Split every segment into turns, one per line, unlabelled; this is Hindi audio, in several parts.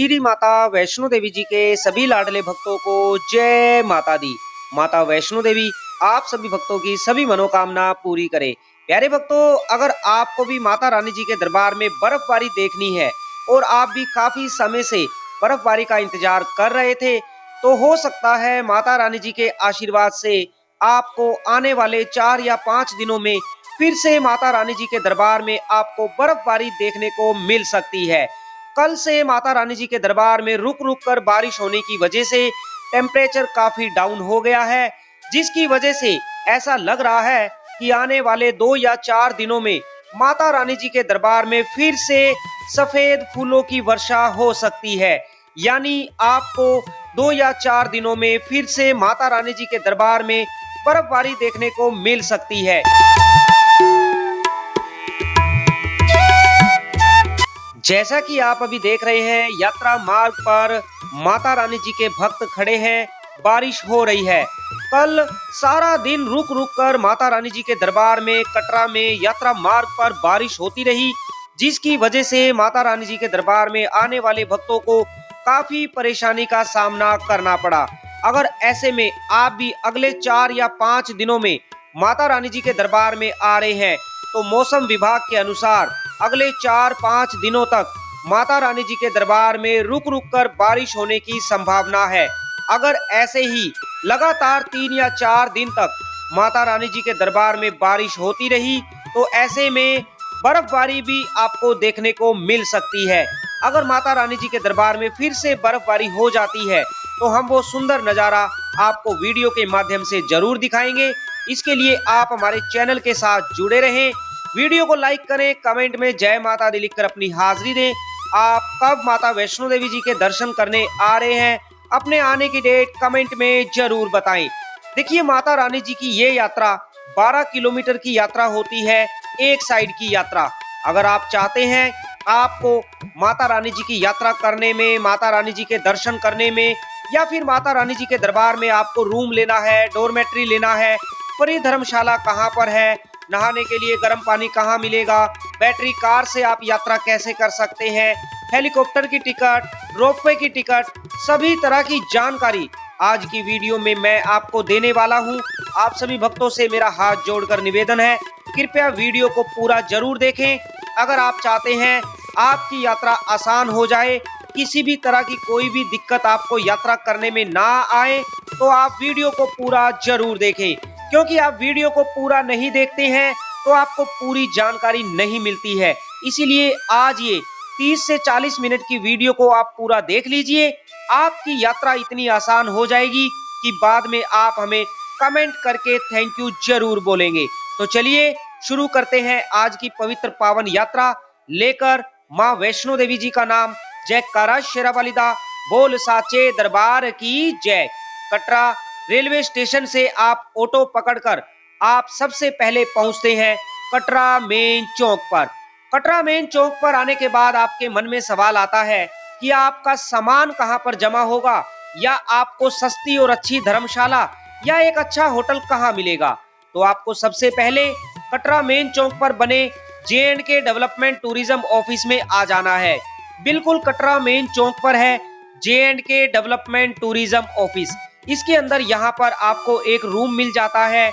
श्री माता वैष्णो देवी जी के सभी लाडले भक्तों को जय माता दी। माता वैष्णो देवी आप सभी भक्तों की सभी मनोकामना पूरी करे। प्यारे भक्तों, अगर आपको भी माता रानी जी के दरबार में बर्फबारी देखनी है और आप भी काफी समय से बर्फबारी का इंतजार कर रहे थे, तो हो सकता है माता रानी जी के आशीर्वाद से आपको आने वाले 4 या 5 दिनों में फिर से माता रानी जी के दरबार में आपको बर्फबारी देखने को मिल सकती है। कल से माता रानी जी के दरबार में रुक रुक कर बारिश होने की वजह से टेम्परेचर काफी डाउन हो गया है, जिसकी वजह से ऐसा लग रहा है कि आने वाले 2 या 4 दिनों में माता रानी जी के दरबार में फिर से सफेद फूलों की वर्षा हो सकती है। यानी आपको 2 या 4 दिनों में फिर से माता रानी जी के दरबार में बर्फबारी देखने को मिल सकती है। जैसा कि आप अभी देख रहे हैं, यात्रा मार्ग पर माता रानी जी के भक्त खड़े हैं, बारिश हो रही है। कल सारा दिन रुक रुक कर माता रानी जी के दरबार में कटरा में यात्रा मार्ग पर बारिश होती रही, जिसकी वजह से माता रानी जी के दरबार में आने वाले भक्तों को काफी परेशानी का सामना करना पड़ा। अगर ऐसे में आप भी अगले 4 या 5 दिनों में माता रानी जी के दरबार में आ रहे हैं, तो मौसम विभाग के अनुसार अगले 4-5 दिनों तक माता रानी जी के दरबार में रुक रुक कर बारिश होने की संभावना है। अगर ऐसे ही लगातार 3 या 4 दिन तक माता रानी जी के दरबार में बारिश होती रही, तो ऐसे में बर्फबारी भी आपको देखने को मिल सकती है। अगर माता रानी जी के दरबार में फिर से बर्फबारी हो जाती है, तो हम वो सुंदर नजारा आपको वीडियो के माध्यम से जरूर दिखाएंगे। इसके लिए आप हमारे चैनल के साथ जुड़े रहें, वीडियो को लाइक करें, कमेंट में जय माता दी लिखकर अपनी हाजिरी दें। आप कब माता वैष्णो देवी जी के दर्शन करने आ रहे हैं, अपने आने की डेट कमेंट में जरूर बताएं। देखिए, माता रानी जी की ये यात्रा 12 किलोमीटर की यात्रा होती है, एक साइड की यात्रा। अगर आप चाहते हैं आपको माता रानी जी की यात्रा करने में, माता रानी जी के दर्शन करने में, या फिर माता रानी जी के दरबार में आपको रूम लेना है, डोरमेट्री लेना है, फ्री धर्मशाला कहाँ पर है, नहाने के लिए गर्म पानी कहाँ मिलेगा, बैटरी कार से आप यात्रा कैसे कर सकते हैं, हेलीकॉप्टर की टिकट, रोपवे की टिकट, सभी तरह की जानकारी आज की वीडियो में मैं आपको देने वाला हूं। आप सभी भक्तों से मेरा हाथ जोड़कर निवेदन है, कृपया वीडियो को पूरा जरूर देखें। अगर आप चाहते हैं आपकी यात्रा आसान हो जाए, किसी भी तरह की कोई भी दिक्कत आपको यात्रा करने में ना आए, तो आप वीडियो को पूरा जरूर देखें, क्योंकि आप वीडियो को पूरा नहीं देखते हैं तो आपको पूरी जानकारी नहीं मिलती है। इसीलिए आज ये 30 से 40 मिनट की वीडियो को आप पूरा देख लीजिए। आपकी यात्रा इतनी आसान हो जाएगी कि बाद में आप हमें कमेंट करके थैंक यू जरूर बोलेंगे। तो चलिए शुरू करते हैं आज की पवित्र पावन यात्रा लेकर माँ वैष्णो देवी जी का नाम। जयकारा शेरा वाली दा, बोल साचे दरबार की जय। कटरा रेलवे स्टेशन से आप ऑटो पकड़कर आप सबसे पहले पहुंचते हैं कटरा मेन चौक पर। कटरा मेन चौक पर आने के बाद आपके मन में सवाल आता है कि आपका सामान कहां पर जमा होगा, या आपको सस्ती और अच्छी धर्मशाला या एक अच्छा होटल कहां मिलेगा। तो आपको सबसे पहले कटरा मेन चौक पर बने J&K डेवलपमेंट टूरिज्म ऑफिस में आ जाना है। बिल्कुल कटरा मेन चौक पर है J&K डेवलपमेंट टूरिज्म ऑफिस। इसके अंदर यहाँ पर आपको एक रूम मिल जाता है,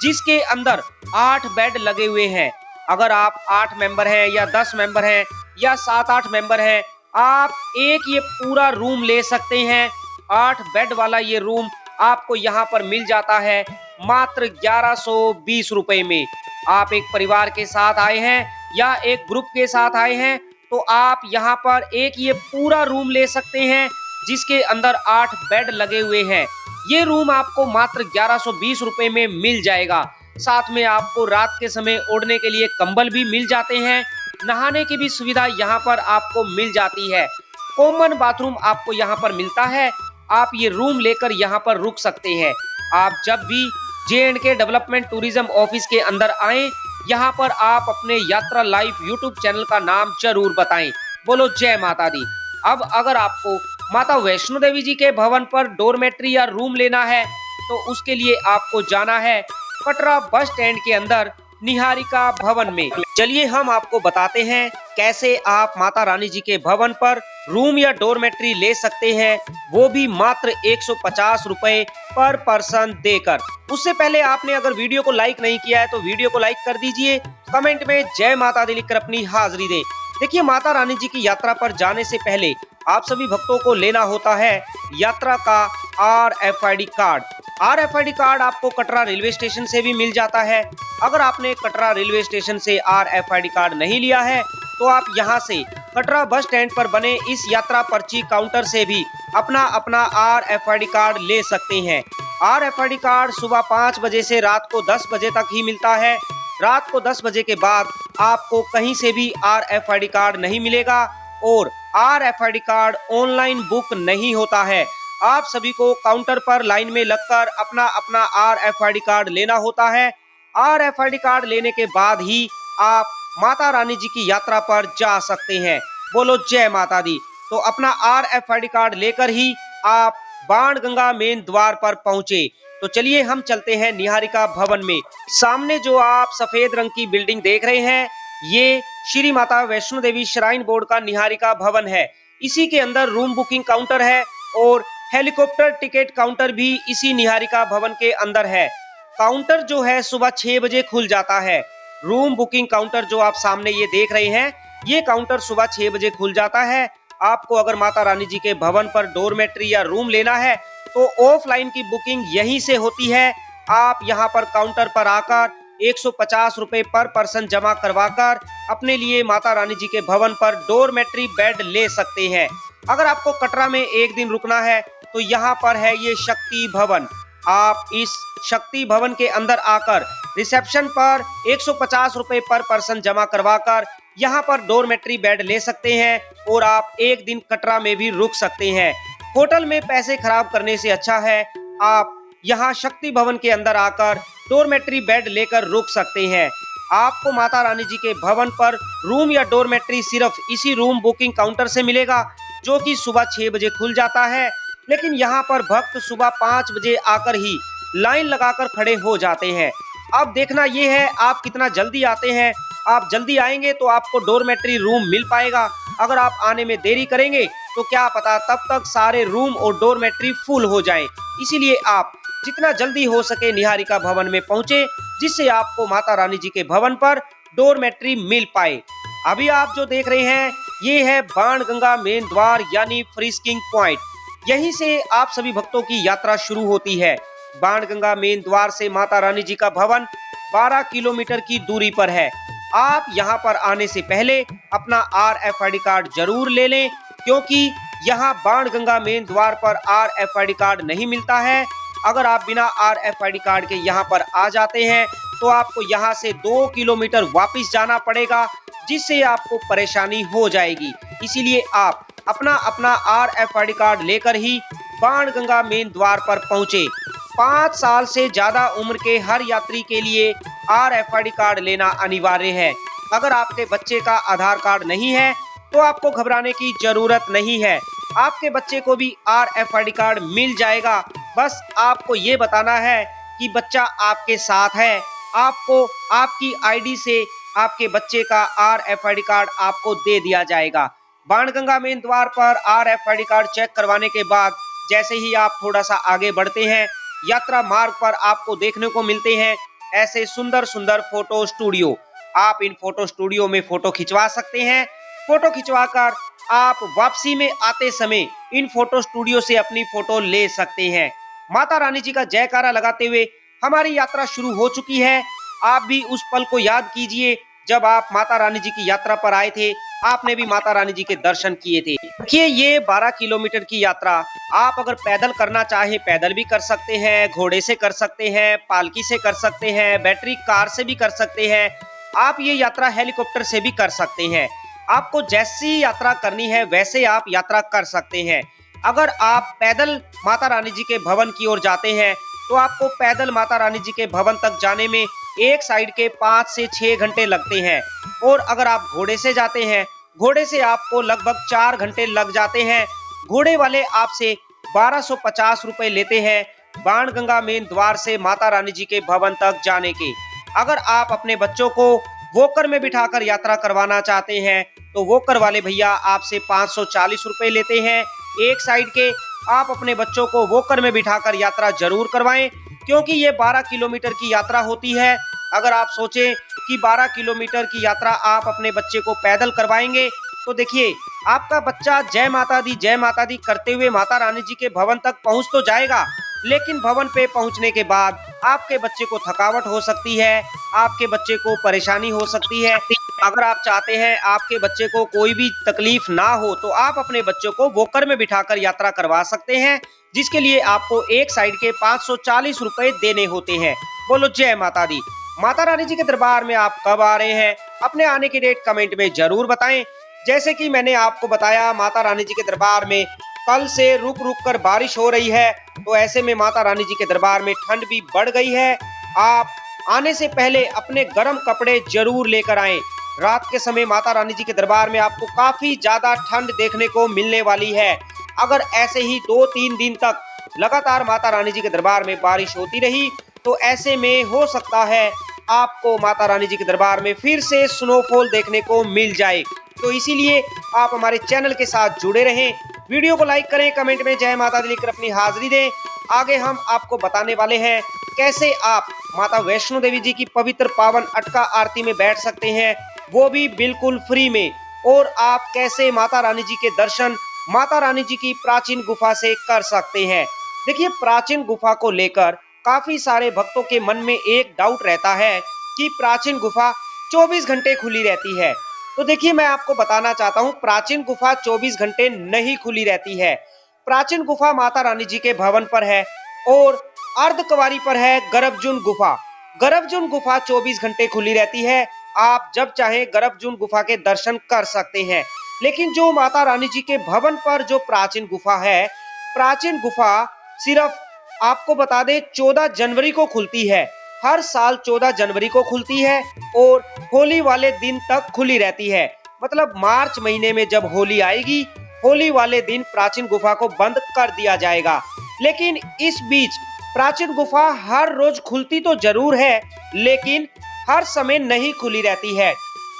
जिसके अंदर 8 बेड लगे हुए हैं। अगर आप 8 मेंबर हैं या 10 मेंबर हैं या 7-8 मेंबर हैं, आप एक ये पूरा रूम ले सकते हैं। 8 बेड वाला ये रूम आपको यहाँ पर मिल जाता है मात्र 1120 रुपए में। आप एक परिवार के साथ आए हैं या एक ग्रुप के साथ आए हैं, तो आप यहाँ पर एक ये पूरा रूम ले सकते हैं, जिसके अंदर 8 बेड लगे हुए हैं। ये रूम आपको मात्र 1120 रुपए में मिल जाएगा। साथ में आपको रात के समय ओढ़ने के लिए कंबल भी मिल जाते हैं। नहाने की भी सुविधा यहाँ पर आपको मिल जाती है। कॉमन बाथरूम आपको यहाँ पर मिलता है। आप ये रूम लेकर यहाँ पर रुक सकते हैं। आप जब भी J&K डेवलपमेंट टूरिज्म ऑफिस के अंदर आए, यहाँ पर आप अपने यात्रा लाइव यूट्यूब चैनल का नाम जरूर बताएं। बोलो जय माता दी। अब अगर आपको माता वैष्णो देवी जी के भवन पर डोरमेट्री या रूम लेना है, तो उसके लिए आपको जाना है कटरा बस स्टैंड के अंदर निहारिका भवन में। चलिए हम आपको बताते हैं कैसे आप माता रानी जी के भवन पर रूम या डोरमेट्री ले सकते हैं, वो भी मात्र 150 रुपए पर पर्सन देकर। उससे पहले आपने अगर वीडियो को लाइक नहीं किया है तो वीडियो को लाइक कर दीजिए, कमेंट में जय माता दी लिखकर अपनी हाजिरी दें। देखिए, माता रानी जी की यात्रा पर जाने से पहले आप सभी भक्तों को लेना होता है यात्रा का RFID कार्ड। RFID कार्ड आपको कटरा रेलवे स्टेशन से भी मिल जाता है। अगर आपने कटरा रेलवे स्टेशन से RFID कार्ड नहीं लिया है तो आप यहां से कटरा बस स्टैंड पर बने इस यात्रा पर्ची काउंटर से भी अपना RFID कार्ड ले सकते हैं। RFID कार्ड सुबह 5 बजे से रात को 10 बजे तक ही मिलता है। रात को 10 बजे के बाद आपको कहीं से भी RFID कार्ड नहीं मिलेगा और RFID कार्ड ऑनलाइन बुक नहीं होता है। आप सभी को काउंटर पर लाइन में लगकर अपना RFID कार्ड लेना होता है। RFID कार्ड लेने के बाद ही आप माता रानी जी की यात्रा पर जा सकते हैं। बोलो जय माता दी। तो अपना RFID कार्ड लेकर ही आप बाणगंगा मेन द्वार पर पहुंचे। तो चलिए हम चलते हैं निहारिका भवन में। सामने जो आप सफेद रंग की बिल्डिंग देख रहे हैं, ये श्री माता वैष्णो देवी श्राइन बोर्ड का निहारिका भवन है। इसी के अंदर रूम बुकिंग काउंटर है और हेलीकॉप्टर टिकट काउंटर भी इसी निहारिका भवन के अंदर है। काउंटर जो है सुबह 6 बजे खुल जाता है। रूम बुकिंग काउंटर जो आप सामने ये देख रहे हैं, ये काउंटर सुबह 6 बजे खुल जाता है। आपको अगर माता रानी जी के भवन पर डोरमेट्री या रूम लेना है तो ऑफलाइन की बुकिंग यहीं से होती है। आप यहाँ पर काउंटर पर आकर 150 रुपए पर पर्सन जमा करवाकर अपने लिए माता रानी जी के भवन पर डोरमेट्री बेड ले सकते हैं। अगर आपको कटरा में एक दिन रुकना है तो यहाँ पर है ये शक्ति भवन। आप इस शक्ति भवन के अंदर आकर रिसेप्शन पर 150 रुपए पर पर्सन जमा करवाकर यहाँ पर डोरमेट्री बेड ले सकते हैं और आप एक दिन कटरा में भी रुक सकते हैं। होटल में पैसे खराब करने से अच्छा है आप यहाँ शक्ति भवन के अंदर आकर डोरमेट्री बेड लेकर रुक सकते हैं। आपको माता रानी जी के भवन पर रूम या डोरमेट्री सिर्फ इसी रूम बुकिंग काउंटर से मिलेगा, जो कि सुबह 6 बजे खुल जाता है। लेकिन यहाँ पर भक्त सुबह 5 बजे आकर ही लाइन लगाकर खड़े हो जाते हैं। अब देखना ये है आप कितना जल्दी आते हैं। आप जल्दी आएंगे तो आपको डोरमेट्री रूम मिल पाएगा। अगर आप आने में देरी करेंगे तो क्या पता तब तक सारे रूम और डोरमेट्री फुल हो जाएं। इसीलिए आप जितना जल्दी हो सके निहारिका भवन में पहुंचे, जिससे आपको माता रानी जी के भवन पर डोरमेट्री मिल पाए। अभी आप जो देख रहे हैं ये है बाणगंगा मेन द्वार यानी फ्रीस्किंग पॉइंट। यहीं से आप सभी भक्तों की यात्रा शुरू होती है। बाणगंगा मेन द्वार से माता रानी जी का भवन 12 किलोमीटर की दूरी पर है। आप यहां पर आने से पहले अपना RFID कार्ड जरूर ले लें, क्योंकि यहां बाणगंगा मेन द्वार पर RFID कार्ड नहीं मिलता है। अगर आप बिना RFID कार्ड के यहां पर आ जाते हैं तो आपको यहां से 2 किलोमीटर वापस जाना पड़ेगा, जिससे आपको परेशानी हो जाएगी। इसीलिए आप अपना RFID कार्ड लेकर ही बाणगंगा मेन द्वार पर पहुंचे। 5 साल से ज्यादा उम्र के हर यात्री के लिए RFID कार्ड लेना अनिवार्य है। अगर आपके बच्चे का आधार कार्ड नहीं है तो आपको घबराने की जरूरत नहीं है। आपके बच्चे को भी RFID कार्ड मिल जाएगा। बस आपको ये बताना है कि बच्चा आपके साथ है। आपको आपकी ID से आपके बच्चे का RFID कार्ड आपको दे दिया जाएगा। बाणगंगा मेन द्वार पर RFID कार्ड चेक करवाने के बाद जैसे ही आप थोड़ा सा आगे बढ़ते हैं, यात्रा मार्ग पर आपको देखने को मिलते हैं ऐसे सुंदर सुंदर फोटो स्टूडियो। आप इन फोटो स्टूडियो में फोटो खिंचवा सकते हैं। फोटो खिंचवाकर आप वापसी में आते समय इन फोटो स्टूडियो से अपनी फोटो ले सकते हैं। माता रानी जी का जयकारा लगाते हुए हमारी यात्रा शुरू हो चुकी है। आप भी उस पल को याद कीजिए जब आप माता रानी जी की यात्रा पर आए थे, आपने भी माता रानी जी के दर्शन किए थे। देखिए, ये 12 किलोमीटर की यात्रा आप अगर पैदल करना चाहे पैदल भी कर सकते हैं, घोड़े से कर सकते हैं, पालकी से कर सकते हैं, बैटरी कार से भी कर सकते हैं। आप ये यात्रा हेलीकॉप्टर से भी कर सकते हैं। आपको जैसी यात्रा करनी है वैसे आप यात्रा कर सकते हैं। अगर आप पैदल माता रानी जी के भवन की ओर जाते हैं तो आपको पैदल माता रानी जी के भवन तक जाने में एक साइड के 5 से 6 घंटे लगते हैं। और अगर आप घोड़े से जाते हैं, घोड़े से आपको लगभग 4 घंटे लग जाते हैं। घोड़े वाले आपसे 1250 रुपए लेते हैं बाणगंगा मेन द्वार से माता रानी जी के भवन तक जाने के। अगर आप अपने बच्चों को वॉकर में बिठाकर यात्रा करवाना चाहते हैं तो वॉकर वाले भैया आपसे 540 रुपए लेते हैं एक साइड के। आप अपने बच्चों को वॉकर में बिठाकर यात्रा जरूर करवाएं, क्योंकि ये 12 किलोमीटर की यात्रा होती है। अगर आप सोचें कि 12 किलोमीटर की यात्रा आप अपने बच्चे को पैदल करवाएंगे तो देखिए आपका बच्चा जय माता दी करते हुए माता रानी जी के भवन तक पहुंच तो जाएगा, लेकिन भवन पे पहुंचने के बाद आपके बच्चे को थकावट हो सकती है, आपके बच्चे को परेशानी हो सकती है। अगर आप चाहते हैं आपके बच्चे को कोई भी तकलीफ ना हो तो आप अपने बच्चों को वॉकर में बिठाकर यात्रा करवा सकते हैं, जिसके लिए आपको एक साइड के 540 रुपए देने होते हैं। बोलो जय माता दी। माता रानी जी के दरबार में आप कब आ रहे हैं, अपने आने की डेट कमेंट में जरूर बताएं। जैसे कि मैंने आपको बताया, माता रानी जी के दरबार में कल से रुक रुक कर बारिश हो रही है, तो ऐसे में माता रानी जी के दरबार में ठंड भी बढ़ गई है। आप आने से पहले अपने गर्म कपड़े जरूर लेकर आएं। रात के समय माता रानी जी के दरबार में आपको काफी ज्यादा ठंड देखने को मिलने वाली है। अगर ऐसे ही 2-3 दिन तक लगातार माता रानी जी के दरबार में बारिश होती रही तो ऐसे में हो सकता है आपको माता रानी जी के दरबार में फिर से स्नोफॉल देखने को मिल जाए। तो इसीलिए आप हमारे चैनल के साथ जुड़े रहें, वीडियो को लाइक करें, कमेंट में जय माता दी लिखकर अपनी हाजिरी दें। आगे हम आपको बताने वाले हैं कैसे आप माता वैष्णो देवी जी की पवित्र पावन अटका आरती में बैठ सकते हैं, वो भी बिल्कुल फ्री में, और आप कैसे माता रानी जी के दर्शन माता रानी जी की प्राचीन गुफा से कर सकते हैं। देखिए, प्राचीन गुफा को लेकर काफी सारे भक्तों के मन में एक डाउट रहता है कि प्राचीन गुफा 24 घंटे खुली रहती है। तो देखिए, मैं आपको बताना चाहता हूँ, प्राचीन गुफा 24 घंटे नहीं खुली रहती है। प्राचीन गुफा माता रानी जी के भवन पर है और अर्धकुंवारी पर है गर्भजून गुफा। गर्भजून गुफा 24 घंटे खुली रहती है, आप जब चाहे गर्भजून गुफा के दर्शन कर सकते हैं। लेकिन जो माता रानी जी के भवन पर जो प्राचीन गुफा है, प्राचीन गुफा सिर्फ आपको बता दें 14 जनवरी को खुलती है। हर साल 14 जनवरी को खुलती है और होली वाले दिन तक खुली रहती है। मतलब मार्च महीने में जब होली आएगी, होली वाले दिन प्राचीन गुफा को बंद कर दिया जाएगा। लेकिन इस बीच प्राचीन गुफा हर रोज खुलती तो जरूर है, लेकिन हर समय नहीं खुली रहती है।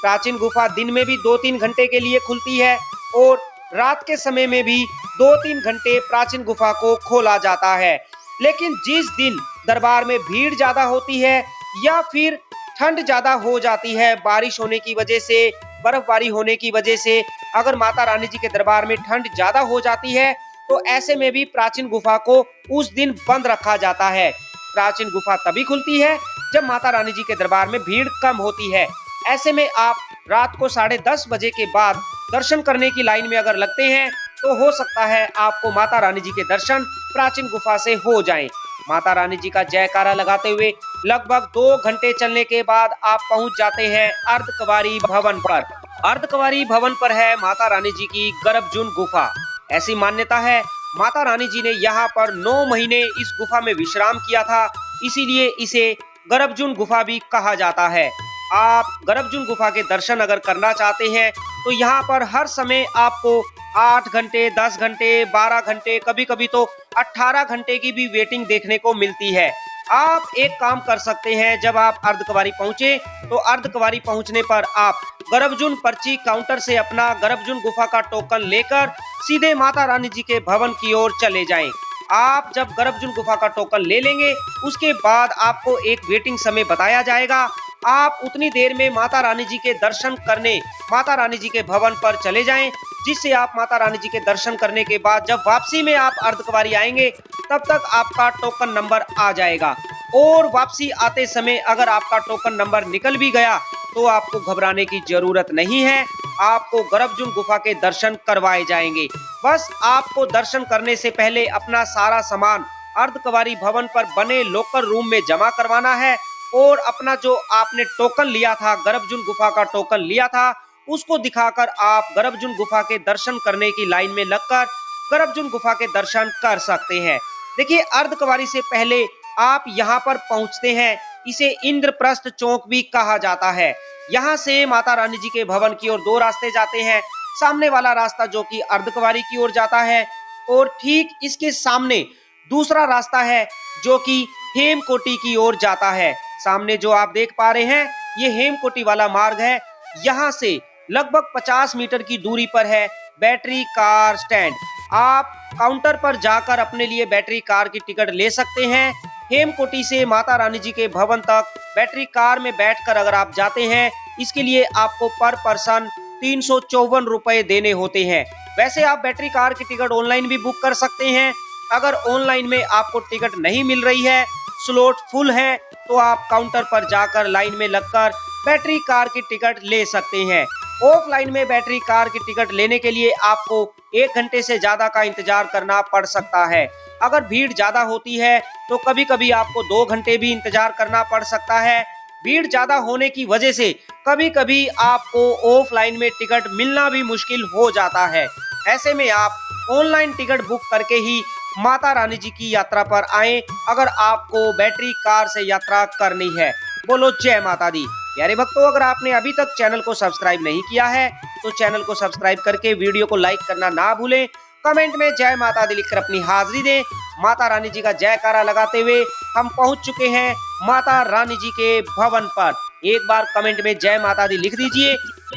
प्राचीन गुफा दिन में भी 2-3 घंटे के लिए खुलती है और रात के समय में भी 2-3 घंटे प्राचीन गुफा को खोला जाता है। लेकिन जिस दिन दरबार में भीड़ ज्यादा होती है या फिर ठंड ज्यादा हो जाती है, बारिश होने की वजह से, बर्फबारी होने की वजह से, अगर माता रानी जी के दरबार में ठंड ज्यादा हो जाती है तो ऐसे में भी प्राचीन गुफा को उस दिन बंद रखा जाता है। प्राचीन गुफा तभी खुलती है जब माता रानी जी के दरबार में भीड़ कम होती है। ऐसे में आप रात को 10:30 बजे के बाद दर्शन करने की लाइन में अगर लगते हैं तो हो सकता है आपको माता रानी जी के दर्शन प्राचीन गुफा से हो जाएं। माता रानी जी का जयकारा लगाते हुए लगभग 2 घंटे चलने के बाद आप पहुंच जाते हैं अर्धकुंवारी भवन पर। अर्धकुंवारी भवन पर है माता रानी जी की गर्भजून गुफा। ऐसी मान्यता है, माता रानी जी ने यहाँ पर 9 महीने इस गुफा में विश्राम किया था, इसीलिए इसे गर्भजून गुफा भी कहा जाता है। आप गर्भजून गुफा के दर्शन अगर करना चाहते हैं तो यहाँ पर हर समय आपको 8 घंटे, 10 घंटे, 12 घंटे, कभी कभी तो 18 घंटे की भी वेटिंग देखने को मिलती है। आप एक काम कर सकते हैं, जब आप अर्धकुंवारी पहुंचे तो अर्धकुंवारी पहुंचने पर आप गर्भजून पर्ची काउंटर से अपना गर्भजून गुफा का टोकन लेकर सीधे माता रानी जी के भवन की ओर चले जाएं। आप जब गर्भजून गुफा का टोकन ले लेंगे, उसके बाद आपको एक वेटिंग समय बताया जाएगा। आप उतनी देर में माता रानी जी के दर्शन करने माता रानी जी के भवन पर चले जाएं, जिससे आप माता रानी जी के दर्शन करने के बाद जब वापसी में आप अर्धकुंवारी आएंगे तब तक आपका टोकन नंबर आ जाएगा। और वापसी आते समय अगर आपका टोकन नंबर निकल भी गया तो आपको घबराने की जरूरत नहीं है, आपको गर्भजून गुफा के दर्शन करवाए जाएंगे। बस आपको दर्शन करने से पहले अपना सारा सामान अर्धकुंवारी भवन पर बने लॉकर रूम में जमा करवाना है और अपना जो आपने टोकन लिया था, गर्भजून गुफा का टोकन लिया था, उसको दिखाकर आप गर्भजून गुफा के दर्शन करने की लाइन में लगकर गर्भजून गुफा के दर्शन कर सकते हैं। देखिए, अर्धकुंवारी से पहले आप यहाँ पर पहुँचते हैं, इसे इंद्रप्रस्थ चौक भी कहा जाता है। यहाँ से माता रानी जी के भवन की ओर 2 रास्ते जाते हैं। सामने वाला रास्ता जो कि अर्धकुंवारी की ओर जाता है और ठीक इसके सामने दूसरा रास्ता है जो कि हेमकोटी की ओर जाता है। सामने जो आप देख पा रहे हैं ये हेमकोटी वाला मार्ग है। यहाँ से लगभग 50 मीटर की दूरी पर है बैटरी कार स्टैंड। आप काउंटर पर जाकर अपने लिए बैटरी कार की टिकट ले सकते हैं। हेमकोटी से माता रानी जी के भवन तक बैटरी कार में बैठकर अगर आप जाते हैं, इसके लिए आपको पर पर्सन 354 रुपए देने होते हैं। वैसे आप बैटरी कार की टिकट ऑनलाइन भी बुक कर सकते हैं। अगर ऑनलाइन में आपको टिकट नहीं मिल रही है, स्लॉट फुल है, तो आप काउंटर पर जाकर लाइन में लगकर बैटरी कार की टिकट ले सकते हैं। ऑफलाइन में बैटरी कार की टिकट लेने के लिए आपको 1 घंटे से ज्यादा का इंतजार करना पड़ सकता है। अगर भीड़ ज्यादा होती है तो कभी कभी आपको 2 घंटे भी इंतजार करना पड़ सकता है। भीड़ ज्यादा होने की वजह से कभी कभी आपको ऑफलाइन में टिकट मिलना भी मुश्किल हो जाता है। ऐसे में आप ऑनलाइन टिकट बुक करके ही माता रानी जी की यात्रा पर आए, अगर आपको बैटरी कार से यात्रा करनी है। बोलो जय माता दी। प्यारे भक्तों, अगर आपने अभी तक चैनल को सब्सक्राइब नहीं किया है तो चैनल को सब्सक्राइब करके वीडियो को लाइक करना ना भूलें। कमेंट में जय माता दी लिखकर अपनी हाजिरी दें। माता रानी जी का जयकारा लगाते हुए हम पहुंच चुके हैं माता रानी जी के भवन पर। एक बार कमेंट में जय माता दी लिख दीजिए।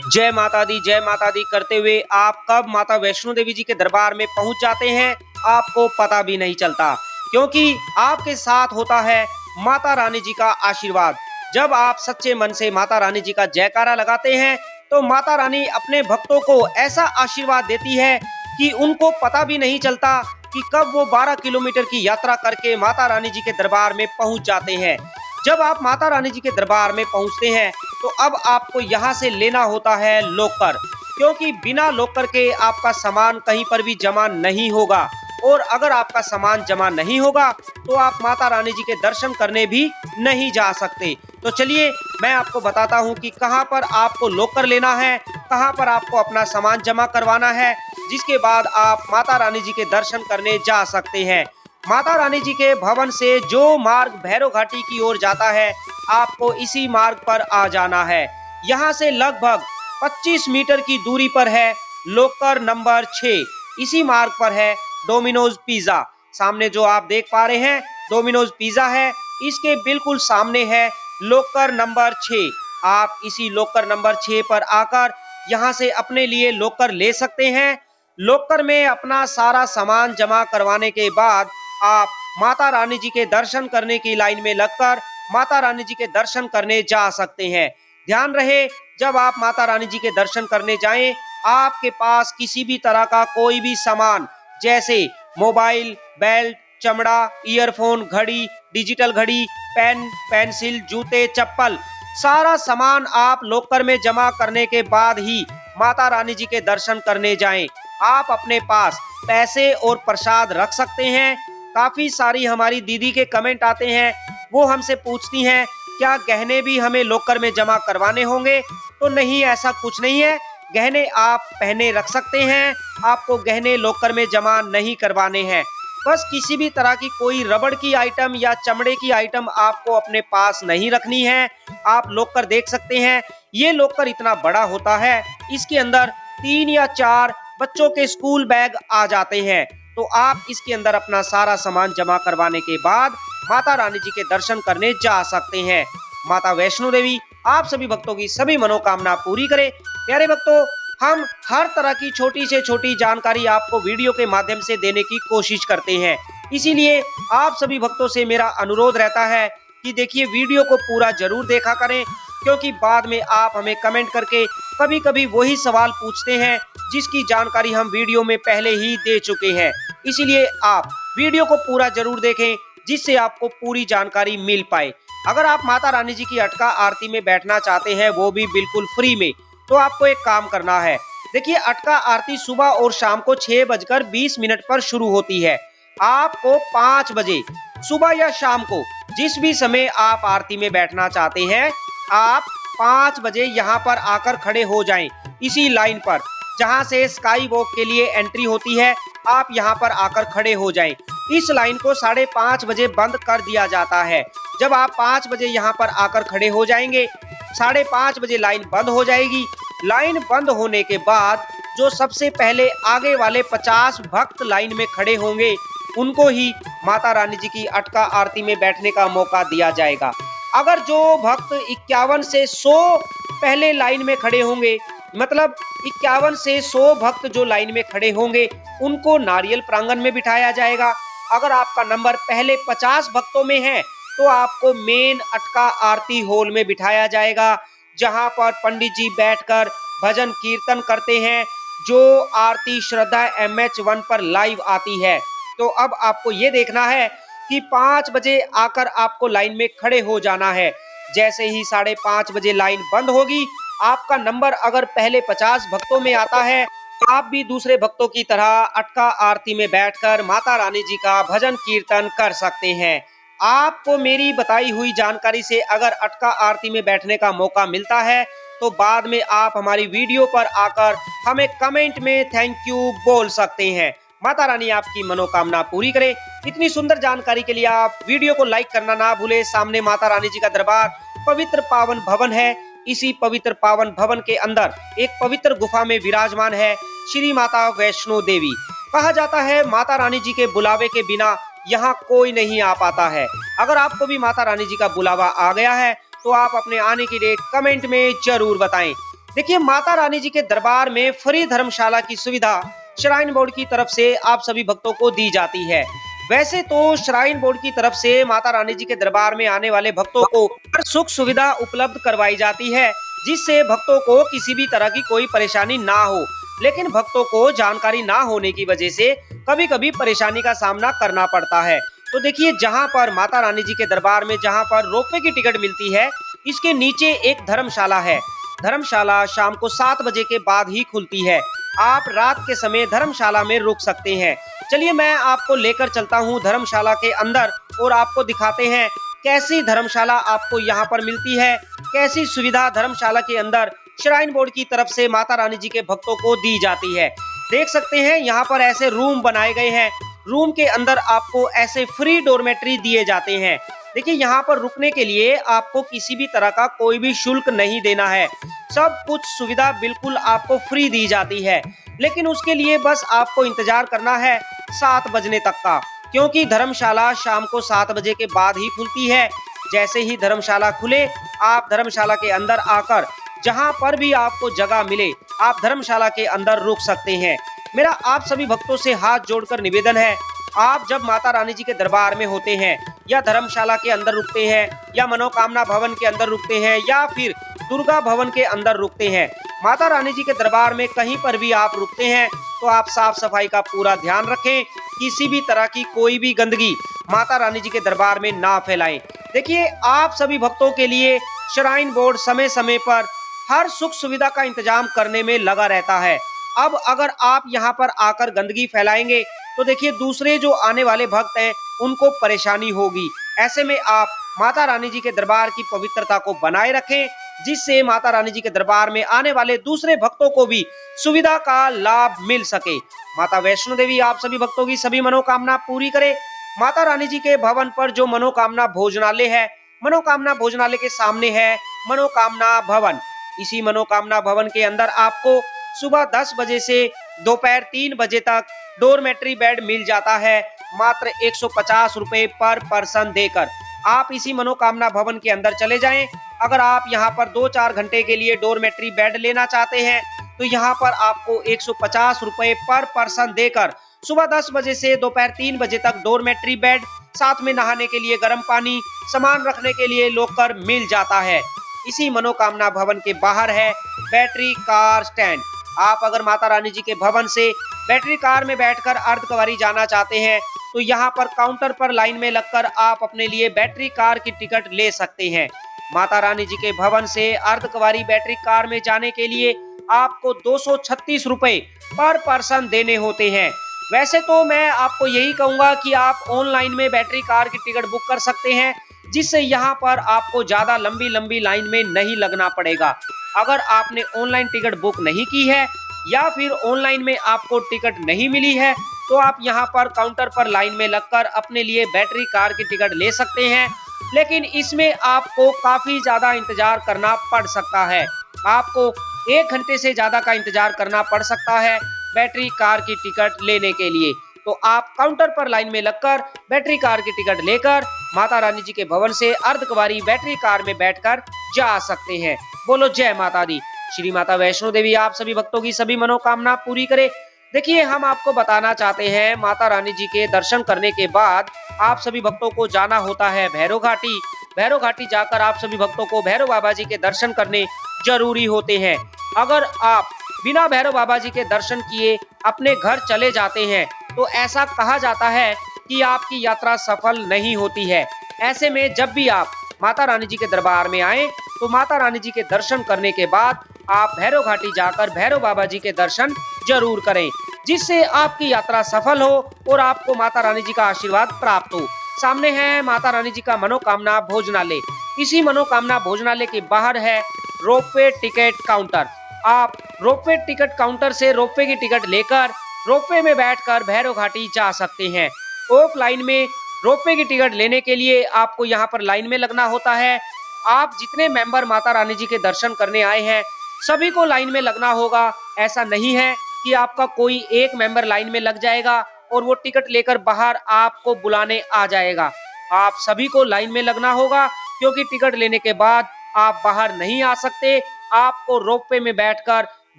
जय माता दी करते हुए आप कब माता वैष्णो देवी जी के दरबार में पहुंच जाते हैं आपको पता भी नहीं चलता, क्योंकि आपके साथ होता है माता रानी जी का आशीर्वाद। जब आप सच्चे मन से माता रानी जी का जयकारा लगाते हैं तो माता रानी अपने भक्तों को ऐसा आशीर्वाद देती है कि उनको पता भी नहीं चलता कि कब वो 12 किलोमीटर की यात्रा करके माता रानी जी के दरबार में पहुंच जाते हैं। जब आप माता रानी जी के दरबार में पहुंचते हैं तो अब आपको यहाँ से लेना होता है लॉकर, क्योंकि बिना लॉकर के आपका सामान कहीं पर भी जमा नहीं होगा। और अगर आपका सामान जमा नहीं होगा तो आप माता रानी जी के दर्शन करने भी नहीं जा सकते। तो चलिए मैं आपको बताता हूँ कि कहाँ पर आपको लॉकर लेना है, कहाँ पर आपको अपना सामान जमा करवाना है, जिसके बाद आप माता रानी जी के दर्शन करने जा सकते हैं। माता रानी जी के भवन से जो मार्ग भैरव घाटी की ओर जाता है, आपको इसी मार्ग पर आ जाना है। यहाँ से लगभग 25 मीटर की दूरी पर है लॉकर नंबर 6। इसी मार्ग पर है डोमिनोज पिज्जा। सामने जो आप देख पा रहे हैं डोमिनोज पिज्जा है, इसके बिल्कुल सामने है लॉकर नंबर 6। आप इसी लॉकर नंबर 6 पर आकर यहाँ से अपने लिए लॉकर ले सकते हैं। लॉकर में अपना सारा सामान जमा करवाने के बाद आप माता रानी जी के दर्शन करने की लाइन में लगकर माता रानी जी के दर्शन करने जा सकते हैं। ध्यान रहे, जब आप माता रानी जी के दर्शन करने जाएं, आपके पास किसी भी तरह का कोई भी सामान जैसे मोबाइल, बेल्ट, चमड़ा, ईयरफोन, घड़ी, डिजिटल घड़ी, पेन, पेंसिल, जूते, चप्पल, सारा सामान आप लॉकर में जमा करने के बाद ही माता रानी जी के दर्शन करने जाएं। आप अपने पास पैसे और प्रसाद रख सकते हैं। काफी सारी हमारी दीदी के कमेंट आते हैं, वो हमसे पूछती हैं क्या गहने भी हमें लॉकर में जमा करवाने होंगे? तो नहीं, ऐसा कुछ नहीं है। गहने आप पहने रख सकते हैं, आपको गहने लॉकर में जमा नहीं करवाने हैं। बस किसी भी तरह की कोई रबड़ की आइटम या चमड़े की आइटम आपको अपने पास नहीं रखनी है। आप लॉकर देख सकते हैं, ये लॉकर इतना बड़ा होता है, इसके अंदर 3 या 4 बच्चों के स्कूल बैग आ जाते हैं। तो आप इसके अंदर अपना सारा सामान जमा करवाने के बाद माता रानी जी के दर्शन करने जा सकते हैं। माता वैष्णो देवी आप सभी भक्तों की सभी मनोकामना पूरी करे। प्यारे भक्तों, हम हर तरह की छोटी से छोटी जानकारी आपको वीडियो के माध्यम से देने की कोशिश करते हैं। इसीलिए आप सभी भक्तों से मेरा अनुरोध रहता है कि देखिए वीडियो को पूरा जरूर देखा करें, क्योंकि बाद में आप हमें कमेंट करके कभी कभी वही सवाल पूछते हैं जिसकी जानकारी हम वीडियो में पहले ही दे चुके हैं। इसीलिए आप वीडियो को पूरा जरूर देखें, जिससे आपको पूरी जानकारी मिल पाए। अगर आप माता रानी जी की अटका आरती में बैठना चाहते हैं, वो भी बिल्कुल फ्री में, तो आपको एक काम करना है। देखिए, अटका आरती सुबह और शाम को 6:20 पर शुरू होती है। आपको 5 बजे सुबह या शाम को जिस भी समय आप आरती में बैठना चाहते हैं, आप 5 बजे यहाँ पर आकर खड़े हो जाएं। इसी लाइन पर जहाँ से स्काई वॉक के लिए एंट्री होती है, आप यहाँ पर आकर खड़े हो जाएं। इस लाइन को 5:30 बजे बंद कर दिया जाता है। जब आप 5 बजे यहाँ पर आकर खड़े हो जाएंगे, 5:30 बजे लाइन बंद हो जाएगी। लाइन बंद होने के बाद जो सबसे पहले आगे वाले 50 भक्त लाइन में खड़े होंगे, उनको ही माता रानी जी की अटका आरती में बैठने का मौका दिया जाएगा। अगर जो भक्त 51 से 100 पहले लाइन में खड़े होंगे, मतलब 51 से 100 भक्त जो लाइन में खड़े होंगे, उनको नारियल प्रांगण में बिठाया जाएगा। अगर आपका नंबर पहले 50 भक्तों में है, तो आपको मेन अटका आरती हॉल में बिठाया जाएगा, जहां पर पंडित जी बैठकर भजन कीर्तन करते हैं, जो आरती श्रद्धा MH1 पर लाइव आती है। तो अब आपको ये देखना है कि 5 बजे आकर आपको लाइन में खड़े हो जाना है। जैसे ही 5:30 बजे लाइन बंद होगी, आपका नंबर अगर पहले 50 भक्तों में आता है, तो आप भी दूसरे भक्तों की तरह अटका आरती में बैठकर माता रानी जी का भजन कीर्तन कर सकते हैं। आपको मेरी बताई हुई जानकारी से अगर अटका आरती में बैठने का मौका मिलता है, तो बाद में आप हमारी वीडियो पर आकर हमें कमेंट में थैंक यू बोल सकते हैं। माता रानी आपकी मनोकामना पूरी करे। इतनी सुंदर जानकारी के लिए आप वीडियो को लाइक करना ना भूले। सामने माता रानी जी का दरबार पवित्र पावन भवन है। इसी पवित्र पावन भवन के अंदर एक पवित्र गुफा में विराजमान है श्री माता वैष्णो देवी। कहा जाता है माता रानी जी के बुलावे के बिना यहाँ कोई नहीं आ पाता है। अगर आपको भी माता रानी जी का बुलावा आ गया है, तो आप अपने आने की डेट कमेंट में जरूर बताएं। देखिए, माता रानी जी के दरबार में फ्री धर्मशाला की सुविधा श्राइन बोर्ड की तरफ से आप सभी भक्तों को दी जाती है। वैसे तो श्राइन बोर्ड की तरफ से माता रानी जी के दरबार में आने वाले भक्तों को हर सुख सुविधा उपलब्ध करवाई जाती है, जिससे भक्तों को किसी भी तरह की कोई परेशानी ना हो। लेकिन भक्तों को जानकारी ना होने की वजह से कभी कभी परेशानी का सामना करना पड़ता है। तो देखिए, जहां पर माता रानी जी के दरबार में जहां पर रोपवे की टिकट मिलती है, इसके नीचे एक धर्मशाला है। धर्मशाला शाम को 7 बजे के बाद ही खुलती है। आप रात के समय धर्मशाला में रुक सकते हैं। चलिए, मैं आपको लेकर चलता हूं धर्मशाला के अंदर और आपको दिखाते हैं कैसी धर्मशाला आपको यहां पर मिलती है, कैसी सुविधा धर्मशाला के अंदर श्राइन बोर्ड की तरफ से माता रानी जी के भक्तों को दी जाती है। देख सकते हैं यहाँ पर ऐसे रूम बनाए गए हैं। रूम के अंदर आपको ऐसे फ्री डोरमेट्री दिए जाते हैं। देखिए, यहाँ पर रुकने के लिए आपको किसी भी तरह का कोई भी शुल्क नहीं देना है। सब कुछ सुविधा बिल्कुल आपको फ्री दी जाती है। लेकिन उसके लिए बस आपको इंतजार करना है 7 बजने तक का, क्योंकि धर्मशाला शाम को 7 बजे के बाद ही खुलती है। जैसे ही धर्मशाला खुले, आप धर्मशाला के अंदर आकर जहां पर भी आपको जगह मिले, आप धर्मशाला के अंदर रुक सकते हैं। मेरा आप सभी भक्तों से हाथ जोड़कर निवेदन है, आप जब माता रानी जी के दरबार में होते हैं, या धर्मशाला के अंदर रुकते हैं, या मनोकामना भवन के अंदर रुकते हैं, या फिर दुर्गा भवन के अंदर रुकते हैं, माता रानी जी के दरबार में कहीं पर भी आप रुकते हैं, तो आप साफ सफाई का पूरा ध्यान रखें। किसी भी तरह की कोई भी गंदगी माता रानी जी के दरबार में ना फैलाएं। देखिए, आप सभी भक्तों के लिए श्राइन बोर्ड समय समय पर हर सुख सुविधा का इंतजाम करने में लगा रहता है। अब अगर आप यहाँ पर आकर गंदगी फैलाएंगे, तो देखिए दूसरे जो आने वाले भक्त हैं, उनको परेशानी होगी। ऐसे में आप माता रानी जी के दरबार की पवित्रता को बनाए रखें, जिससे माता रानी जी के दरबार में आने वाले दूसरे भक्तों को भी सुविधा का लाभ मिल सके। माता वैष्णो देवी आप सभी भक्तों की सभी मनोकामना पूरी करे। माता रानी जी के भवन पर जो मनोकामना भोजनालय है, मनोकामना भोजनालय के सामने है मनोकामना भवन। इसी मनोकामना भवन के अंदर आपको सुबह 10 बजे से दोपहर 3 बजे तक डोरमेट्री बेड मिल जाता है, मात्र 150 रुपए पर पर्सन देकर। आप इसी मनोकामना भवन के अंदर चले जाएं। अगर आप यहां पर 2-4 घंटे के लिए डोरमेट्री बेड लेना चाहते हैं, तो यहां पर आपको 150 रुपए पर पर्सन देकर सुबह 10 बजे से दोपहर 3 बजे तक डोरमेट्री बेड, साथ में नहाने के लिए गर्म पानी, सामान रखने के लिए लॉकर मिल जाता है। इसी मनोकामना भवन के बाहर है बैटरी कार स्टैंड। आप अगर माता रानी जी के भवन से बैटरी कार में बैठकर अर्धकुंवारी जाना चाहते हैं, तो यहाँ पर काउंटर पर लाइन में लगकर आप अपने लिए बैटरी कार की टिकट ले सकते हैं। माता रानी जी के भवन से अर्धकुंवारी बैटरी कार में जाने के लिए आपको 236 रुपए पर पर्सन देने होते हैं। वैसे तो मैं आपको यही कहूंगा कि आप ऑनलाइन में बैटरी कार की टिकट बुक कर सकते हैं, जिससे यहाँ पर आपको ज्यादा लंबी लंबी लाइन में नहीं लगना पड़ेगा। अगर आपने ऑनलाइन टिकट बुक नहीं की है, या फिर ऑनलाइन में आपको टिकट नहीं मिली है, तो आप यहाँ पर काउंटर पर लाइन में लगकर अपने लिए बैटरी कार की टिकट ले सकते हैं। लेकिन इसमें आपको काफी ज्यादा इंतजार करना पड़ सकता है। आपको 1 घंटे से ज्यादा का इंतजार करना पड़ सकता है बैटरी कार की टिकट लेने के लिए। तो आप काउंटर पर लाइन में लगकर बैटरी कार की टिकट लेकर माता रानी जी के भवन से अर्धकुंवारी बैटरी कार में बैठकर जा सकते हैं। बोलो जय माता दी। श्री माता वैष्णो देवी आप सभी भक्तों की सभी मनोकामना पूरी करे। देखिए, हम आपको बताना चाहते हैं, माता रानी जी के दर्शन करने के बाद आप सभी भक्तों को जाना होता है भैरव घाटी। भैरव घाटी जाकर आप सभी भक्तों को भैरव बाबा जी के दर्शन करने जरूरी होते हैं। अगर आप बिना भैरव बाबा जी के दर्शन किए अपने घर चले जाते हैं तो ऐसा कहा जाता है कि आपकी यात्रा सफल नहीं होती है। ऐसे में जब भी आप माता रानी जी के दरबार में आए तो माता रानी जी के दर्शन करने के बाद आप भैरव घाटी जाकर भैरव बाबा जी के दर्शन जरूर करें, जिससे आपकी यात्रा सफल हो और आपको माता रानी जी का आशीर्वाद प्राप्त हो। सामने है माता रानी जी का मनोकामना भोजनालय। इसी मनोकामना भोजनालय के बाहर है रोपवे टिकट काउंटर। आप रोपवे टिकट काउंटर से रोपवे की टिकट लेकर रोपवे में बैठकर भैरव घाटी जा सकते हैं। ऑफलाइन में रोपवे की टिकट लेने के लिए आपको यहाँ पर लाइन में लगना होता है। आप जितने मेंबर माता रानी जी के दर्शन करने आए हैं सभी को लाइन में लगना होगा। ऐसा नहीं है कि आपका कोई एक मेंबर लाइन में लग जाएगा और वो टिकट लेकर बाहर आपको बुलाने आ जाएगा। आप सभी को लाइन में लगना होगा, क्योंकि टिकट लेने के बाद आप बाहर नहीं आ सकते। आपको रोपवे में बैठकर